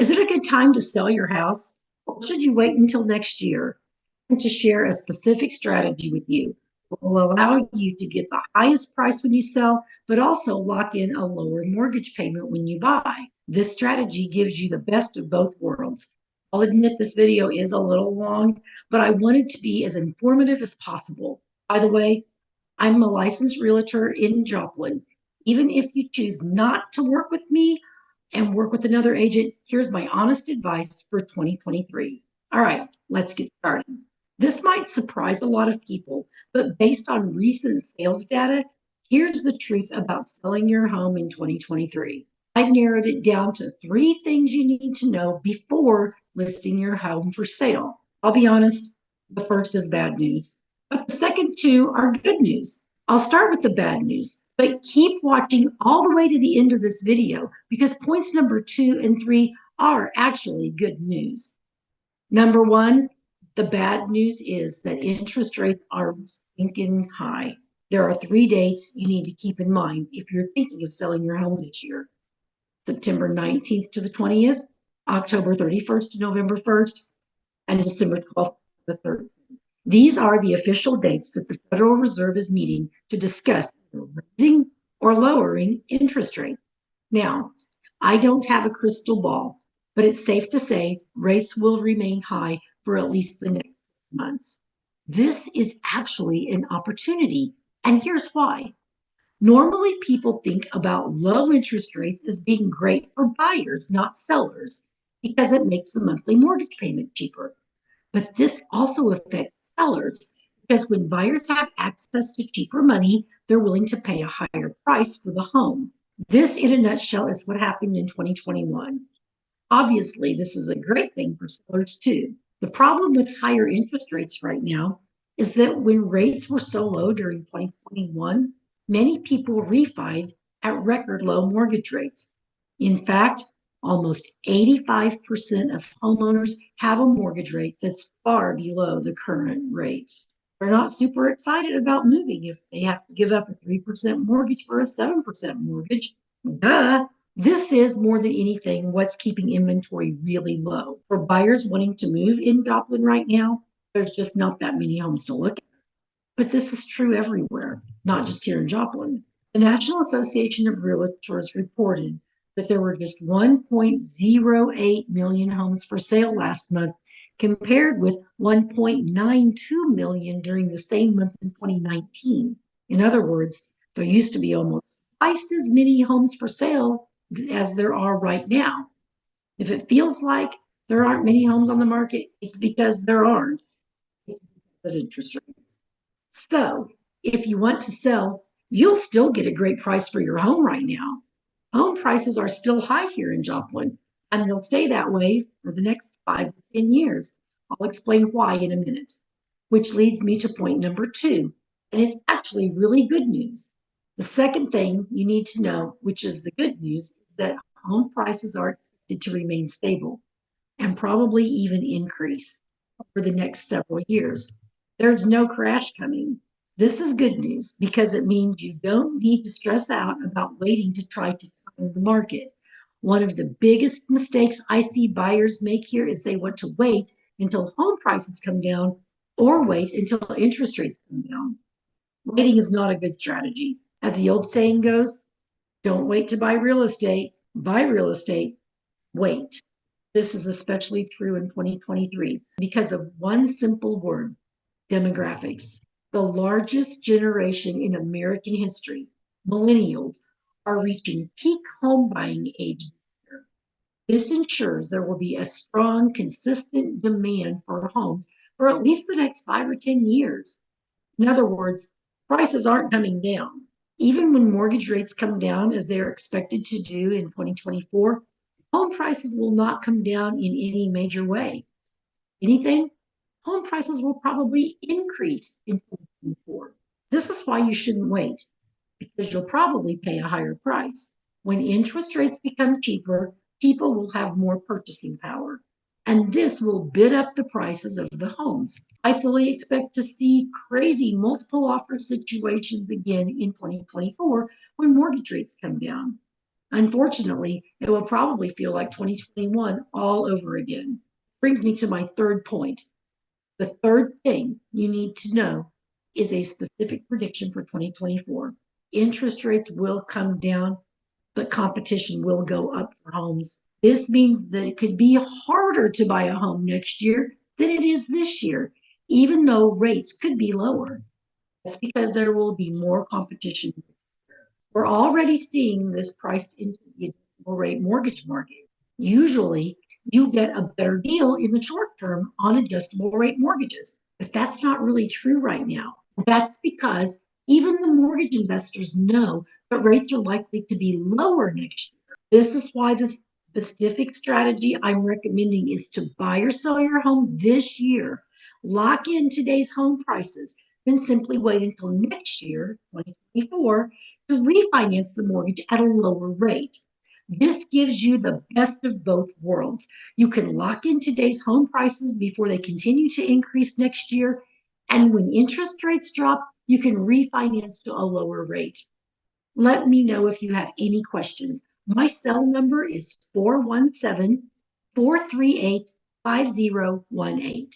Is it a good time to sell your house, or should you wait until next year? And to share a specific strategy with you will allow you to get the highest price when you sell, but also lock in a lower mortgage payment when you buy. This strategy gives you the best of both worlds. I'll admit this video is a little long, but I wanted to be as informative as possible. By the way, I'm a licensed realtor in Joplin. Even if you choose not to work with me and work with another agent, here's my honest advice for 2023. All right, let's get started. This might surprise a lot of people, but based on recent sales data, here's the truth about selling your home in 2023. I've narrowed it down to 3 things you need to know before listing your home for sale. I'll be honest, the first is bad news, but the second 2 are good news. I'll start with the bad news, but keep watching all the way to the end of this video because points number 2 and 3 are actually good news. Number 1, the bad news is that interest rates are stinking high. There are 3 dates you need to keep in mind if you're thinking of selling your home this year. September 19th to the 20th, October 31st to November 1st, and December 12th to the 3rd. These are the official dates that the Federal Reserve is meeting to discuss raising or lowering interest rates. Now, I don't have a crystal ball, but it's safe to say rates will remain high for at least the next months. This is actually an opportunity, and here's why. Normally, people think about low interest rates as being great for buyers, not sellers, because it makes the monthly mortgage payment cheaper. But this also affects sellers because when buyers have access to cheaper money, they're willing to pay a higher price for the home. This, in a nutshell, is what happened in 2021. Obviously, this is a great thing for sellers too. The problem with higher interest rates right now is that when rates were so low during 2021, many people refied at record low mortgage rates. In fact, almost 85% of homeowners have a mortgage rate that's far below the current rates. They're not super excited about moving if they have to give up a 3% mortgage for a 7% mortgage. Duh. This is more than anything what's keeping inventory really low. For buyers wanting to move in Joplin right now, there's just not that many homes to look at. But this is true everywhere, not just here in Joplin. The National Association of Realtors reported that there were just 1.08 million homes for sale last month, compared with 1.92 million during the same month in 2019. In other words, there used to be almost twice as many homes for sale as there are right now. If it feels like there aren't many homes on the market, it's because there aren't. It's because of interest rates. So if you want to sell, you'll still get a great price for your home right now. Home prices are still high here in Joplin, and they'll stay that way for the next 5 to 10 years. I'll explain why in a minute, which leads me to point number 2, and it's actually really good news. The second thing you need to know, which is the good news, is that home prices are expected to remain stable and probably even increase over the next several years. There's no crash coming. This is good news because it means you don't need to stress out about waiting to try to time the market. One of the biggest mistakes I see buyers make here is they want to wait until home prices come down or wait until interest rates come down. Waiting is not a good strategy. As the old saying goes, don't wait to buy real estate, buy real estate, wait. This is especially true in 2023 because of one simple word: demographics. The largest generation in American history, millennials, are reaching peak home buying age. This ensures there will be a strong, consistent demand for homes for at least the next 5 or 10 years. In other words, prices aren't coming down. Even when mortgage rates come down, as they are expected to do in 2024, home prices will not come down in any major way. Anything, home prices will probably increase in 2024. This is why you shouldn't wait, because you'll probably pay a higher price. When interest rates become cheaper, people will have more purchasing power, and this will bid up the prices of the homes. I fully expect to see crazy multiple offer situations again in 2024 when mortgage rates come down. Unfortunately, it will probably feel like 2021 all over again. Brings me to my third point. The third thing you need to know is a specific prediction for 2024. Interest rates will come down, but competition will go up for homes. This means that it could be harder to buy a home next year than it is this year, even though rates could be lower. That's because there will be more competition. We're already seeing this priced into the adjustable rate mortgage market. Usually, you get a better deal in the short term on adjustable rate mortgages, but that's not really true right now. That's because even the mortgage investors know that rates are likely to be lower next year. This is why the specific strategy I'm recommending is to buy or sell your home this year, lock in today's home prices, then simply wait until next year, 2024, to refinance the mortgage at a lower rate. This gives you the best of both worlds. You can lock in today's home prices before they continue to increase next year. And when interest rates drop, you can refinance to a lower rate. Let me know if you have any questions. My cell number is 417 438 5018.